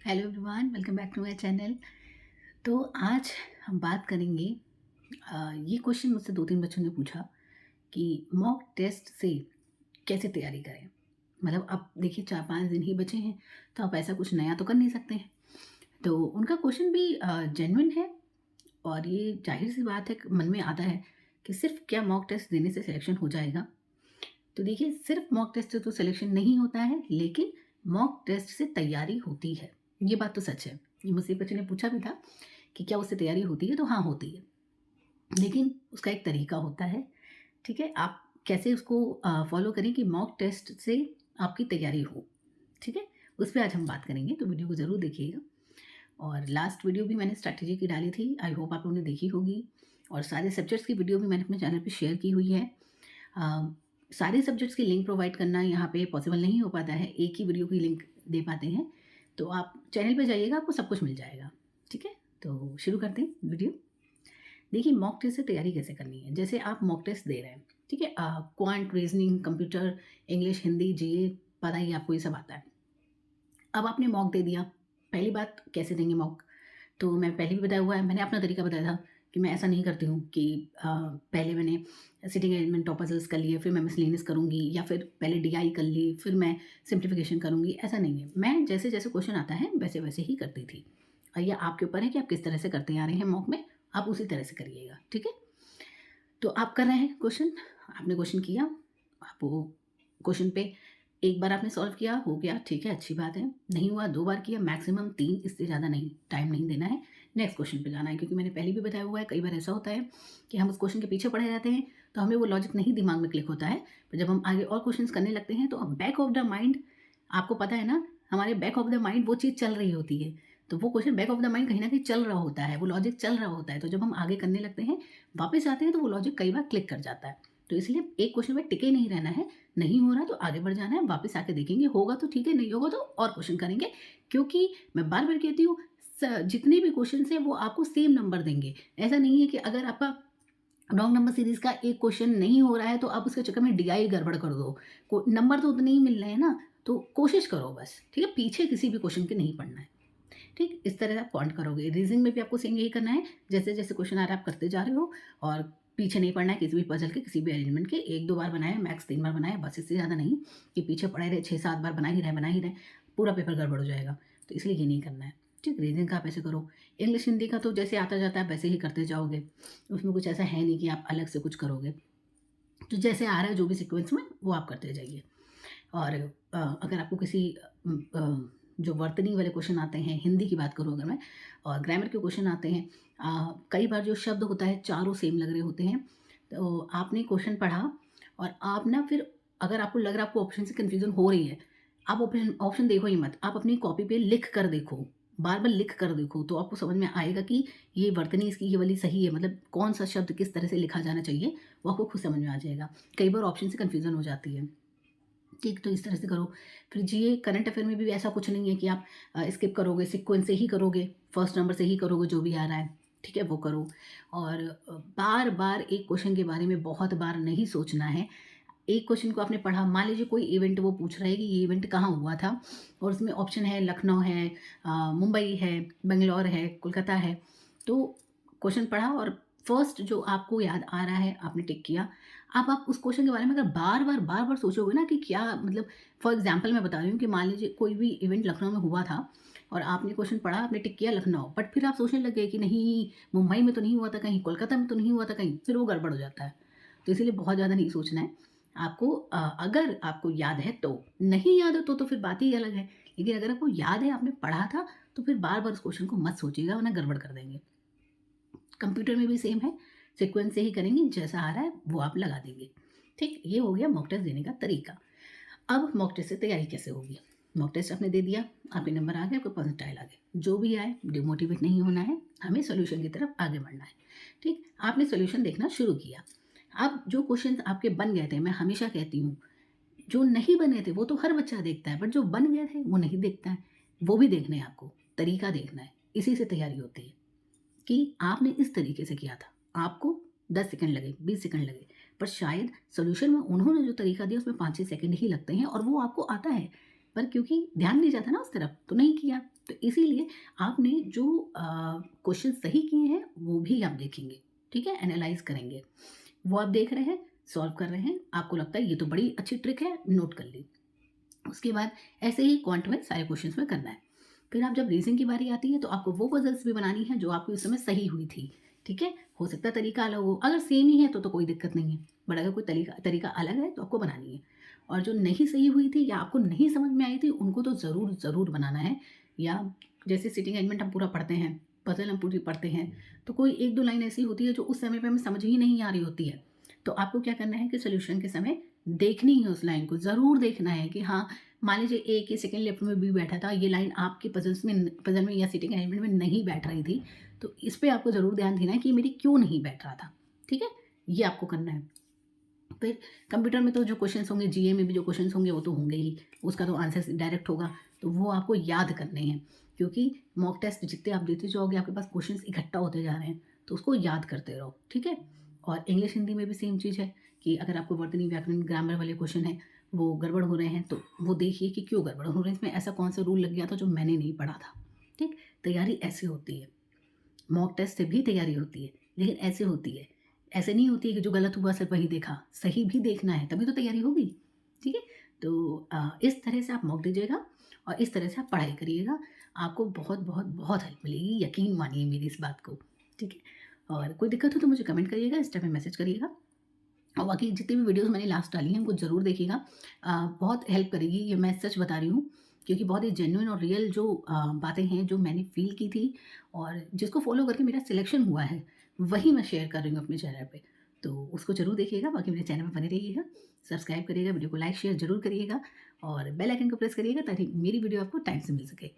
Hello everyone, welcome back to my channel. तो आज हम बात करेंगे। ये क्वेश्चन मुझसे 2-3 बच्चों ने पूछा कि मॉक टेस्ट से कैसे तैयारी करें। मतलब अब देखिए 4-5 दिन ही बचे हैं, तो आप ऐसा कुछ नया तो कर नहीं सकते हैं। तो उनका क्वेश्चन भी जेन्युइन है और ये ज़ाहिर-सी बात है कि मन में आता है कि सिर्फ़ क्या मॉक टेस्ट देने से सिलेक्शन हो जाएगा? तो देखिए सिर्फ़ मॉक टेस्ट से तो सिलेक्शन नहीं होता है, लेकिन मॉक टेस्ट से तैयारी होती है। ये बात तो सच है। ये मुझसे एक बच्चे ने पूछा भी था कि क्या उससे तैयारी होती है? तो हाँ, होती है। लेकिन उसका एक तरीका होता है, ठीक है? आप कैसे उसको फ़ॉलो करें कि मॉक टेस्ट से आपकी तैयारी हो, ठीक है? उस पे आज हम बात करेंगे, तो वीडियो को ज़रूर देखिएगा। और लास्ट वीडियो भी मैंने स्ट्रैटेजी की डाली थी, आई होप आप लोगों ने देखी होगी। और सारे सब्जेक्ट्स की वीडियो भी मैंने अपने चैनल पे शेयर की हुई है। अ, सारे सब्जेक्ट्स की लिंक प्रोवाइड करना यहाँ पे पॉसिबल नहीं हो पाता है, एक ही वीडियो की लिंक दे पाते हैं। तो आप चैनल पे जाइएगा, आपको सब कुछ मिल जाएगा, ठीक है? तो शुरू करते हैं वीडियो। देखिए मॉक टेस्ट से तैयारी कैसे करनी है। जैसे आप मॉक टेस्ट दे रहे हैं, ठीक है? Quant, reasoning, computer, English, Hindi, GA, पता ही है आपको ये सब आता है। अब आपने मॉक दे दिया, पहली बात कैसे देंगे मॉक? तो मैं पहले भी बताया हुआ है, मैंने अपना तरीका बताया था कि मैं ऐसा नहीं करती हूँ कि पहले मैंने सिटिंग अरेंजमेंट और पज़ल्स कर लिए, फिर मैं मिसलेनियस करूँगी या फिर पहले डीआई कर ली, फिर मैं सिम्प्लिफिकेशन करूँगी, ऐसा नहीं है। मैं जैसे-जैसे क्वेश्चन आता है, वैसे-वैसे ही करती थी। और ये आपके ऊपर है कि आप किस तरह से करते आ रहे हैं मॉक में, आप उसी तरह से करिएगा, ठीक है? तो आप कर रहे हैं क्वेश्चन, आपने क्वेश्चन किया, आप वो क्वेश्चन पे एक बार आपने सॉल्व किया, हो गया, ठीक है, अच्छी बात है। नहीं हुआ, 2 बार किया, मैक्सिमम 3, इससे ज़्यादा नहीं, टाइम नहीं देना है, नेक्स्ट क्वेश्चन पे जाना है। क्योंकि मैंने पहले भी बताया हुआ है, कई बार ऐसा होता है कि हम उस क्वेश्चन के पीछे पड़े रहते हैं, तो हमें वो लॉजिक नहीं दिमाग में क्लिक होता है। पर जब हम आगे और क्वेश्चंस करने लगते हैं, तो अब बैक ऑफ द माइंड, आपको पता है ना, हमारे बैक ऑफ द माइंड वो चीज़ चल रही होती है। तो वो question back of the mind कहीं न कहीं चल रहा होता है, वो लॉजिक चल रहा होता है। तो जब हम आगे करने लगते हैं, वापस आते हैं, तो वो लॉजिक कई बार क्लिक कर जाता है। तो इसलिए एक क्वेश्चन में टिके नहीं रहना है, नहीं हो रहा तो आगे बढ़ जाना है, वापस आके देखेंगे, होगा तो ठीक है, नहीं होगा तो और क्वेश्चन करेंगे। क्योंकि मैं बार-बार कहती हूँ, जितने भी क्वेश्चन्स हैं वो आपको सेम नंबर देंगे। ऐसा नहीं है कि अगर आपका रॉन्ग नंबर सीरीज़ का एक क्वेश्चन नहीं हो रहा है तो आप उसके चक्कर में डीआई गड़बड़ कर दो। को नंबर तो उतने ही मिल रहे हैं ना, तो कोशिश करो बस, ठीक है? पीछे किसी भी क्वेश्चन के नहीं पड़ना है। ठीक? इस तरह आप काउंट करोगे। रीज़निंग में भी आपको सेम यही करना है, जैसे-जैसे क्वेश्चन आ रहा है आप करते जा रहे हो और पीछे नहीं पड़ना है किसी भी पज़ल के, किसी भी अरेंजमेंट के। 1-2 बार बनाया, मैक्स 3 बार बनाया, बस इससे ज़्यादा नहीं कि पीछे पड़े रहे, 6-7 बार बना ही रहे, पूरा पेपर गड़बड़ हो जाएगा। तो इसलिए ये नहीं करना है। ठीक? रीज़निंग का आप ऐसे करो। इंग्लिश, हिंदी का तो जैसे आता जाता है वैसे ही करते जाओगे। उसमें कुछ ऐसा है नहीं कि आप अलग से कुछ करोगे। तो जैसे आ रहा है जो भी सीक्वेंस में, वो आप करते जाइए। और अगर आपको किसी जो वर्तनी वाले क्वेश्चन आते हैं, हिंदी की बात करूँ अगर मैं, और ग्रामर के क्वेश्चन आते हैं, कई बार जो शब्द होता है चारों सेम लग रहे होते हैं। तो आपने क्वेश्चन पढ़ा और आप ना फिर, अगर आपको लग रहा है आपको ऑप्शन से कन्फ्यूज़न हो रही है, आप ऑप्शन ऑप्शन देखो ही मत, आप अपनी कॉपी पे लिख कर देखो, बार-बार लिख कर देखो, तो आपको समझ में आएगा कि ये वर्तनी इसकी ये वाली सही है, मतलब कौन-सा शब्द किस तरह से लिखा जाना चाहिए, वो आपको खुद समझ में आ जाएगा। कई बार ऑप्शन से कन्फ्यूज़न हो जाती है। ठीक, तो इस तरह से करो। फिर जीए करंट अफ़ेयर में भी ऐसा कुछ नहीं है कि आप स्किप करोगे, सीक्वेंस से ही करोगे, फर्स्ट नंबर से ही करोगे जो भी आ रहा है, ठीक है? वो करो। और बार-बार एक क्वेश्चन के बारे में बहुत बार नहीं सोचना है। एक क्वेश्चन को आपने पढ़ा, मान लीजिए कोई इवेंट वो पूछ रहा है कि ये इवेंट कहाँ हुआ था और उसमें ऑप्शन है लखनऊ है, मुंबई है, बैंगलोर है, कोलकाता है। तो क्वेश्चन पढ़ा और फर्स्ट जो आपको याद आ रहा है आपने टिक किया। अब आप उस क्वेश्चन के बारे में अगर बार-बार सोचोगे ना कि क्या मतलब, फॉर एग्ज़ाम्पल मैं बता रही हूँ कि मान लीजिए कोई भी इवेंट लखनऊ में हुआ था और आपने क्वेश्चन पढ़ा, आपने टिक किया लखनऊ, बट फिर आप सोचने लग गए कि नहीं, मुंबई में तो नहीं हुआ था कहीं, कोलकाता में तो नहीं हुआ था कहीं, फिर वो गड़बड़ हो जाता है। तो इसीलिए बहुत ज़्यादा नहीं सोचना है। आपको अगर आपको याद है तो, नहीं याद है तो फिर बात ही अलग है। लेकिन अगर आपको याद है, आपने पढ़ा था, तो फिर बार-बार उस क्वेश्चन को मत सोचिएगा वरना गड़बड़ कर देंगे। कंप्यूटर में भी सेम है, सीक्वेंस से ही करेंगे, जैसा आ रहा है वो आप लगा देंगे। ठीक? ये हो गया मॉक टेस्ट देने का तरीका। अब मॉक टेस्ट से तैयारी कैसे होगी? मॉक टेस्ट आपने दे दिया, आपके नंबर आ गए, आपके परसेंटाइल आ गए। जो भी आए, डिमोटिवेट नहीं होना है, हमें सॉल्यूशन की तरफ आगे बढ़ना है। ठीक? आपने सॉल्यूशन देखना शुरू किया। अब जो क्वेश्चंस आपके बन गए थे, मैं हमेशा कहती हूँ, जो नहीं बने थे वो तो हर बच्चा देखता है, बट जो बन गए थे वो नहीं देखता है। वो भी देखने हैं आपको, तरीका देखना है, इसी से तैयारी होती है। कि आपने इस तरीके से किया था। आपको 10 सेकंड लगे, 20 सेकंड लगे, पर शायद सॉल्यूशन में उन्होंने जो तरीका दिया उसमें 5-6 सेकंड ही लगते हैं और वो आपको आता है। पर क्योंकि ध्यान नहीं जाता ना उस तरफ, तो नहीं किया। तो इसीलिए आपने जो क्वेश्चन सही किए हैं, वो भी आप देखेंगे, ठीक है? एनालाइज़ करेंगे। वो आप देख रहे हैं, सॉल्व कर रहे हैं, आपको लगता है ये तो बड़ी अच्छी ट्रिक है, नोट कर ली। उसके बाद ऐसे ही क्वांट में सारे क्वेश्चंस में करना है। फिर आप जब रीज़निंग की बारी आती है तो आपको वो पज़ल्स भी बनानी है जो आपकी उस समय सही हुई थी, ठीक है? हो सकता है तरीका अलग हो, अगर सेम ही है तो कोई दिक्कत नहीं है, बट अगर कोई तरीका तरीका अलग है तो आपको बनानी है। और जो नहीं सही हुई थी या आपको नहीं समझ में आई थी उनको तो ज़रूर बनाना है। या जैसे सिटिंग अरेंजमेंट हम पूरा पढ़ते हैं, पज़ल हम पूरी पढ़ते हैं, तो कोई 1-2 लाइन ऐसी होती है जो उस समय पे हमें समझ ही नहीं आ रही होती है। तो आपको क्या करना है कि सॉल्यूशन के समय देखनी है उस लाइन को, ज़रूर देखना है कि हाँ, मान लीजिए ए के सेकंड लेफ्ट में बी बैठा था, ये लाइन आपके पज़ल में या सिटिंग अरेंजमेंट में नहीं बैठ रही थी, तो इस पे आपको ज़रूर ध्यान देना है कि ये मेरी क्यों नहीं बैठ रहा था, ठीक है? ये आपको करना है। फिर कंप्यूटर में तो जो क्वेश्चंस होंगे, जीए में भी जो क्वेश्चंस होंगे वो तो होंगे ही, उसका तो आंसर डायरेक्ट होगा, तो वो आपको याद करने हैं। क्योंकि मॉक टेस्ट जितने आप देते जाओगे आपके पास क्वेश्चंस इकट्ठा होते जा रहे हैं, तो उसको याद करते रहो, ठीक है? और इंग्लिश हिंदी में भी सेम चीज़ है कि अगर आपको वर्तनी, व्याकरण, ग्रामर वाले क्वेश्चन हैं, वो गड़बड़ हो रहे हैं, तो वो देखिए कि क्यों गड़बड़ हो रहे हैं, इसमें ऐसा कौन-सा रूल लग गया था जो मैंने नहीं पढ़ा था, ठीक? तैयारी ऐसे होती है। मॉक टेस्ट से भी तैयारी होती है, लेकिन ऐसे होती है। ऐसे नहीं होती है कि जो गलत हुआ सिर्फ़ वही देखा, सही भी देखना है, तभी तो तैयारी होगी, ठीक है? तो इस तरह से आप मॉक दीजिएगा और इस तरह से आप पढ़ाई करिएगा। आपको बहुत हेल्प मिलेगी, यकीन मानिए मेरी इस बात को, ठीक है? और कोई दिक्कत हो तो मुझे कमेंट करिएगा, इंस्टा पे मैसेज करिएगा और बाकी जितनी भी वीडियोज़ मैंने लास्ट डाली हैं, उनको ज़रूर देखिएगा। बहुत हेल्प करेगी, ये मैं सच बता रही हूँ, क्योंकि बहुत ही जेन्युइन और रियल जो बातें हैं, जो मैंने फ़ील की थी और जिसको फ़ॉलो करके मेरा सिलेक्शन हुआ है, वही मैं शेयर कर रही हूँ अपने चैनल पे। तो उसको ज़रूर देखिएगा, बाकी मेरे चैनल पे बने रहिएगा, सब्सक्राइब करिएगा, वीडियो को लाइक, शेयर ज़रूर करिएगा और बेल आइकन को प्रेस करिएगा ताकि मेरी वीडियो आपको टाइम से मिल सके।